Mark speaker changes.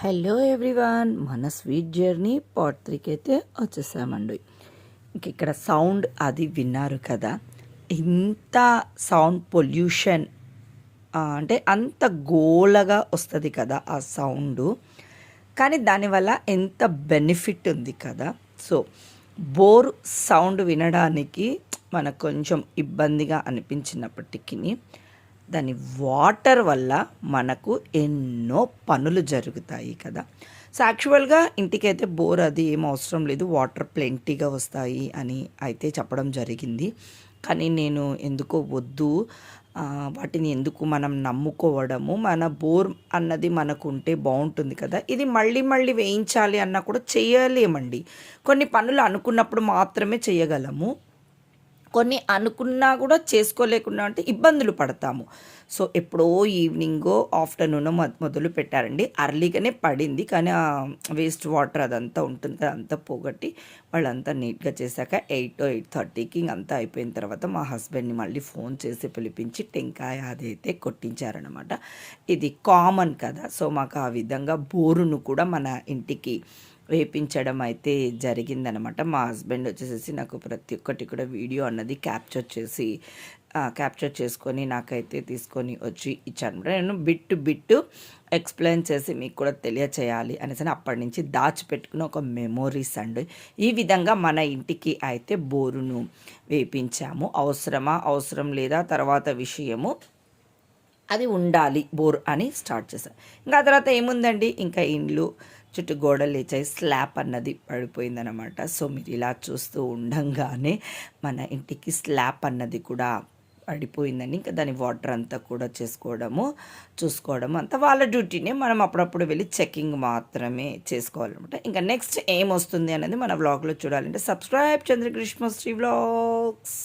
Speaker 1: Hello everyone, మన sweet journey part 3కి అయితే వచ్చేసామండి. ఇంక ఇక్కడ సౌండ్ అది విన్నారు కదా, ఇంత సౌండ్ పొల్యూషన్ అంటే అంత గోలగా వస్తుంది కదా ఆ సౌండ్. కానీ దానివల్ల ఎంత బెనిఫిట్ ఉంది కదా. సో బోర్ సౌండ్ వినడానికి మనకు కొంచెం ఇబ్బందిగా అనిపించినప్పటికీ దాని వాటర్ వల్ల మనకు ఎన్నో పనులు జరుగుతాయి కదా. సో యాక్చువల్గా ఇంటికైతే బోర్ అది ఏం అవసరం లేదు, వాటర్ ప్లెంటీగా వస్తాయి అని అయితే చెప్పడం జరిగింది. కానీ నేను ఎందుకో వద్దు, వాటిని ఎందుకు మనం నమ్ముకోవడము, మన బోర్ అన్నది మనకు ఉంటే బాగుంటుంది కదా. ఇది మళ్ళీ మళ్ళీ వేయించాలి అన్నా కూడా చేయలేమండి. కొన్ని పనులు అనుకున్నప్పుడు మాత్రమే చేయగలము, కొన్ని అనుకున్నా కూడా చేసుకోలేకుండా అంటే ఇబ్బందులు పడతాము. సో ఎప్పుడో ఈవినింగో ఆఫ్టర్నూనో మొదలు పెట్టారండి. అర్లీగానే పడింది, కానీ వేస్ట్ వాటర్ అదంతా ఉంటుంది కదా, అంతా పోగొట్టి వాళ్ళంతా నీట్గా చేశాక 8-8:30కి అంతా అయిపోయిన తర్వాత మా హస్బెండ్ని మళ్ళీ ఫోన్ చేసి పిలిపించి టెంకాయ అదైతే కొట్టించారనమాట. ఇది కామన్ కదా. సో మాకు ఆ విధంగా బోరును కూడా మన ఇంటికి వేపించడం అయితే జరిగిందనమాట. మా హస్బెండ్ వచ్చేసేసి నాకు ప్రతి ఒక్కటి కూడా వీడియో అన్నది క్యాప్చర్ చేసుకొని నాకైతే తీసుకొని వచ్చి ఇచ్చానమాట. నేను బిట్టు ఎక్స్ప్లెయిన్ చేసి మీకు కూడా తెలియచేయాలి అనేసి అప్పటి నుంచి దాచిపెట్టుకున్న ఒక మెమోరీస్ అండి. ఈ విధంగా మన ఇంటికి అయితే బోరును వేపించాము. అవసరమా అవసరం లేదా తర్వాత విషయము, అది ఉండాలి బోర్ అని స్టార్ట్ చేశాను. ఇంకా ఆ తర్వాత ఏముందండి, ఇంకా ఇండ్లు చుట్టూ గోడలు లేచాయి, స్లాబ్ అన్నది పడిపోయిందనమాట. సో మీరు ఇలా చూస్తూ ఉండంగానే మన ఇంటికి స్లాబ్ అన్నది కూడా పడిపోయిందని ఇంకా దాని వాటర్ అంతా కూడా చూసుకోవడం అంతా వాళ్ళ డ్యూటీనే. మనం అప్పుడప్పుడు వెళ్ళి చెకింగ్ మాత్రమే చేసుకోవాలన్నమాట. ఇంకా నెక్స్ట్ ఏం వస్తుంది అనేది మన వ్లాగ్లో చూడాలంటే సబ్స్క్రైబ్ చంద్రకృష్ణ శ్రీ వ్లాగ్స్.